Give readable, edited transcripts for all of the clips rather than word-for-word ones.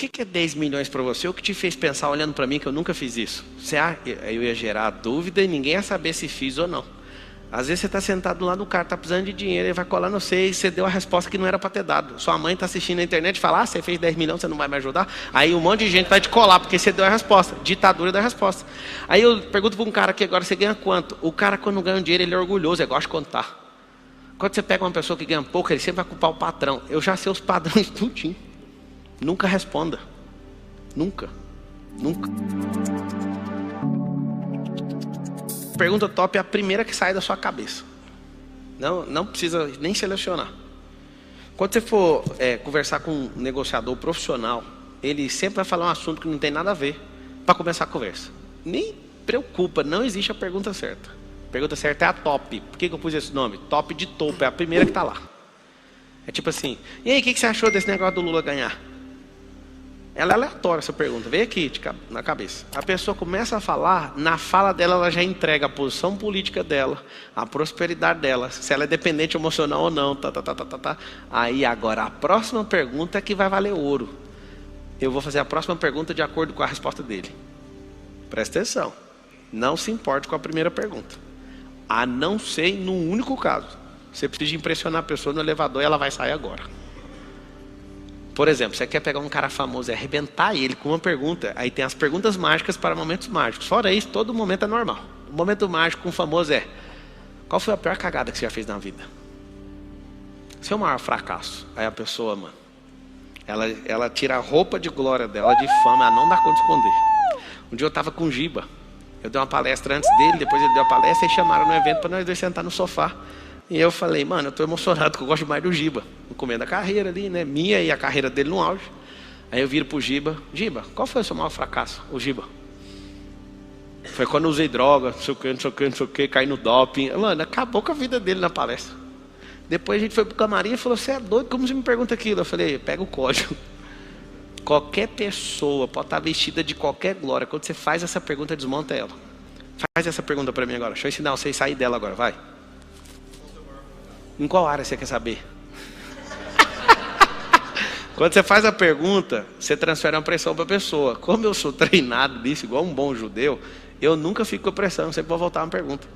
que é 10 milhões para você? O que te fez pensar olhando para mim que eu nunca fiz isso? Eu ia gerar dúvida e ninguém ia saber se fiz ou não. Às vezes você está sentado lá no cara, está precisando de dinheiro, ele vai colar no você e você deu a resposta que não era para ter dado. Sua mãe está assistindo na internet e fala, você fez 10 milhões, você não vai me ajudar? Aí um monte de gente vai te colar porque você deu a resposta. Ditadura da resposta. Aí eu pergunto para um cara que agora você ganha quanto? O cara quando ganha dinheiro ele é orgulhoso, ele gosta de contar. Quando você pega uma pessoa que ganha pouco, ele sempre vai culpar o patrão. Eu já sei os padrões tudinho. Nunca responda. Nunca. Pergunta top é a primeira que sai da sua cabeça. Não precisa nem selecionar. Quando você for conversar com um negociador profissional, ele sempre vai falar um assunto que não tem nada a ver para começar a conversa. Nem preocupa, não existe a pergunta certa. A pergunta certa é a top. Por que eu pus esse nome? Top de topo, é a primeira que está lá. É tipo assim, e aí, o que você achou desse negócio do Lula ganhar? Ela é aleatória essa pergunta, veio aqui na cabeça. A pessoa começa a falar, na fala dela ela já entrega a posição política dela, a prosperidade dela, se ela é dependente emocional ou não, Aí agora a próxima pergunta é que vai valer ouro. Eu vou fazer a próxima pergunta de acordo com a resposta dele. Presta atenção, não se importe com a primeira pergunta. A não ser num único caso. Você precisa impressionar a pessoa no elevador e ela vai sair agora. Por exemplo, você quer pegar um cara famoso e arrebentar ele com uma pergunta, aí tem as perguntas mágicas para momentos mágicos. Fora isso, todo momento é normal. O momento mágico com o famoso é: qual foi a pior cagada que você já fez na vida? Seu maior fracasso. Aí a pessoa, mano, ela tira a roupa de glória dela, de fama, ela não dá conta de esconder. Um dia eu estava com o Giba. Eu dei uma palestra antes dele, depois ele deu a palestra e chamaram no evento para nós dois sentar no sofá. E eu falei, mano, eu tô emocionado porque eu gosto mais do Giba. No começo da carreira ali, né? Minha e a carreira dele no auge. Aí eu viro pro Giba, qual foi o seu maior fracasso? O Giba. Foi quando eu usei droga, não sei o que, caí no doping. Mano, acabou com a vida dele na palestra. Depois a gente foi pro camarim e falou, você é doido, como você me pergunta aquilo? Eu falei, pega o código. Qualquer pessoa pode estar vestida de qualquer glória. Quando você faz essa pergunta, desmonta ela. Faz essa pergunta para mim agora. Deixa eu ensinar você a sair dela agora, vai. Em qual área você quer saber? Quando você faz a pergunta, você transfere uma pressão para a pessoa. Como eu sou treinado nisso, igual um bom judeu, eu nunca fico com pressão, eu sempre vou voltar uma pergunta.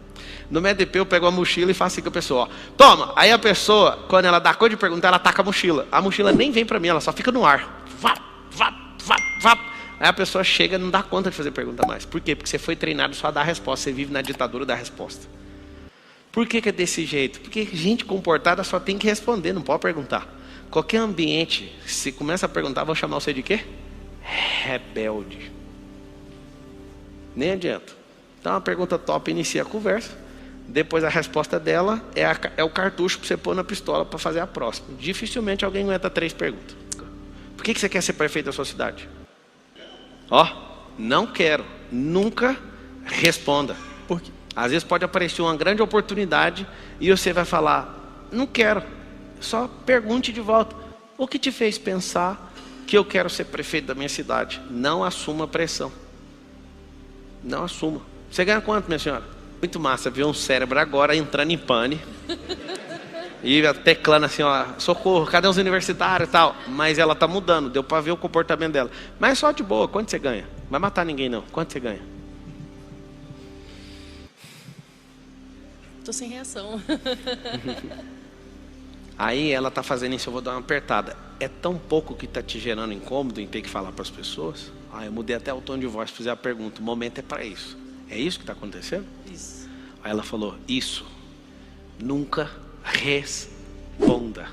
No MDP eu pego a mochila e faço assim com a pessoa, ó, toma! Aí a pessoa, quando ela dá conta de perguntar, ela taca a mochila. A mochila nem vem para mim, ela só fica no ar. Vap, vap, vap, vap. Aí a pessoa chega e não dá conta de fazer pergunta mais. Por quê? Porque você foi treinado só a dar resposta, você vive na ditadura da resposta. Por que é desse jeito? Porque gente comportada só tem que responder, não pode perguntar. Qualquer ambiente, se começa a perguntar, vão chamar você de quê? Rebelde. Nem adianta. Então a pergunta top inicia a conversa. Depois a resposta dela é o cartucho para você pôr na pistola para fazer a próxima. Dificilmente alguém aguenta 3 perguntas. Por que você quer ser prefeito da sua cidade? Ó, não quero. Nunca responda. Por quê? Às vezes pode aparecer uma grande oportunidade e você vai falar, não quero. Só pergunte de volta, o que te fez pensar que eu quero ser prefeito da minha cidade? Não assuma pressão. Não assuma. Você ganha quanto, minha senhora? Muito massa, ver um cérebro agora entrando em pane. E teclando assim, ó, socorro, cadê os universitários e tal? Mas ela tá mudando, deu para ver o comportamento dela. Mas só de boa, quanto você ganha? Não vai matar ninguém não, quanto você ganha? Tô sem reação. Aí ela tá fazendo isso, eu vou dar uma apertada. É tão pouco que tá te gerando incômodo em ter que falar para as pessoas? Eu mudei até o tom de voz para fazer a pergunta. O momento é para isso. É isso que está acontecendo? Isso. Aí ela falou, isso. Nunca responda.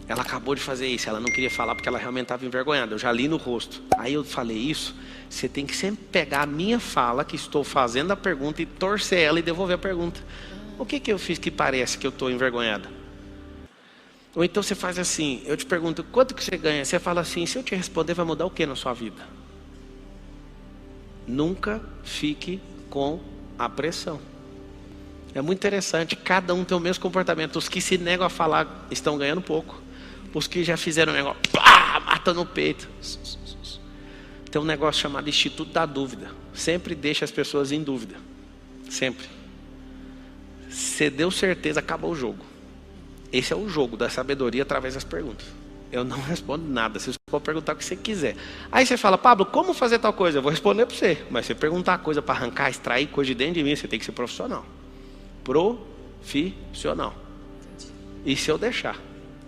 Ela acabou de fazer isso, ela não queria falar porque ela realmente estava envergonhada. Eu já li no rosto. Aí eu falei isso. Você tem que sempre pegar a minha fala, que estou fazendo a pergunta, e torcer ela e devolver a pergunta. O que eu fiz que parece que eu estou envergonhada? Ou então você faz assim, eu te pergunto, quanto que você ganha? Você fala assim, se eu te responder, vai mudar o que na sua vida? Nunca fique com a pressão. É muito interessante, cada um tem o mesmo comportamento. Os que se negam a falar estão ganhando pouco. Os que já fizeram um negócio, mata no peito. Tem um negócio chamado Instituto da Dúvida. Sempre deixa as pessoas em dúvida. Sempre. Você deu certeza, acabou o jogo. Esse é o jogo da sabedoria através das perguntas. Eu não respondo nada. Se Pode perguntar o que você quiser. Aí você fala, Pablo, como fazer tal coisa? Eu vou responder para você. Mas você perguntar coisa para arrancar, extrair coisa de dentro de mim, você tem que ser profissional. Profissional. E se eu deixar?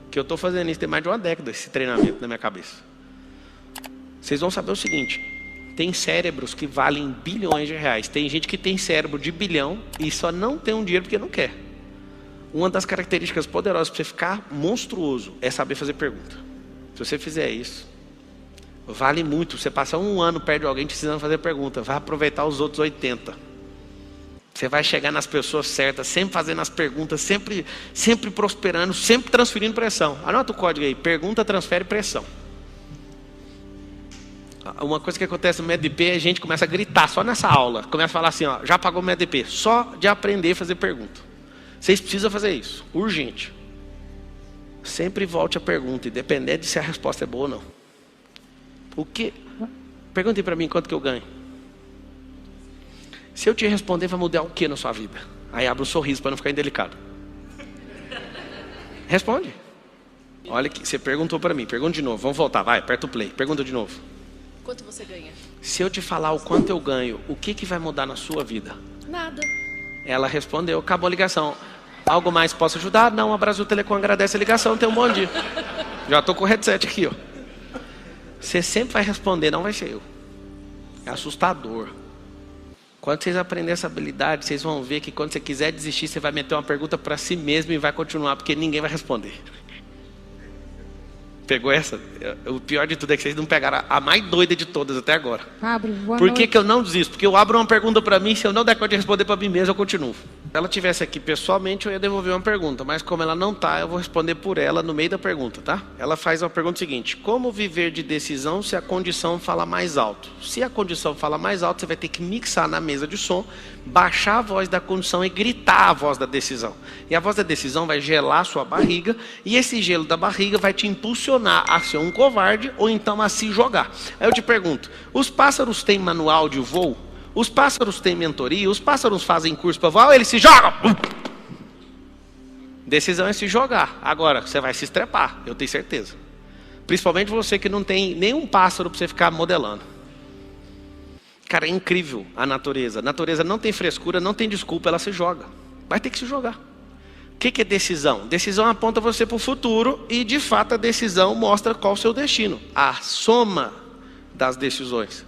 Que eu estou fazendo isso tem mais de uma década, esse treinamento na minha cabeça. Vocês vão saber o seguinte. Tem cérebros que valem bilhões de reais. Tem gente que tem cérebro de bilhão e só não tem um dinheiro porque não quer. Uma das características poderosas para você ficar monstruoso é saber fazer pergunta. Se você fizer isso, vale muito. Você passa um ano perto de alguém precisando fazer pergunta. Vai aproveitar os outros 80. Você vai chegar nas pessoas certas, sempre fazendo as perguntas, sempre prosperando, sempre transferindo pressão. Anota o código aí. Pergunta, transfere pressão. Uma coisa que acontece no MEDP é a gente começa a gritar só nessa aula. Começa a falar assim, ó, já pagou o MEDP. Só de aprender a fazer pergunta. Vocês precisam fazer isso. Urgente. Sempre volte a pergunta, independente de se a resposta é boa ou não. O que? Perguntem para mim quanto que eu ganho. Se eu te responder, vai mudar o que na sua vida? Aí abre um sorriso para não ficar indelicado. Responde. Olha que você perguntou para mim. Pergunta de novo. Vamos voltar. Vai, aperta o play. Pergunta de novo. Quanto você ganha? Se eu te falar o quanto eu ganho, o que vai mudar na sua vida? Nada. Ela respondeu. Acabou a ligação. Algo mais posso ajudar? Não, a Brasil Telecom agradece a ligação. Tem um bom dia. Já estou com o headset aqui, ó. Você sempre vai responder, não vai ser eu. É assustador. Quando vocês aprenderem essa habilidade, vocês vão ver que quando você quiser desistir, você vai meter uma pergunta para si mesmo e vai continuar, porque ninguém vai responder. Pegou essa? O pior de tudo é que vocês não pegaram a mais doida de todas até agora. Pablo, boa Por noite. que eu não desisto? Porque eu abro uma pergunta para mim, se eu não der conta de responder para mim mesmo, eu continuo. Se ela estivesse aqui pessoalmente, eu ia devolver uma pergunta, mas como ela não está, eu vou responder por ela no meio da pergunta, tá? Ela faz uma pergunta seguinte: como viver de decisão se a condição fala mais alto? Se a condição fala mais alto, você vai ter que mixar na mesa de som, baixar a voz da condição e gritar a voz da decisão. E a voz da decisão vai gelar a sua barriga, e esse gelo da barriga vai te impulsionar a ser um covarde ou então a se jogar. Aí eu te pergunto, os pássaros têm manual de voo? Os pássaros têm mentoria? Os pássaros fazem curso para voar ou eles se jogam? Decisão é se jogar. Agora, você vai se estrepar, eu tenho certeza. Principalmente você que não tem nenhum pássaro para você ficar modelando. Cara, é incrível a natureza. A natureza não tem frescura, não tem desculpa, ela se joga. Vai ter que se jogar. O que é decisão? Decisão aponta você para o futuro e, de fato, a decisão mostra qual é o seu destino. A soma das decisões.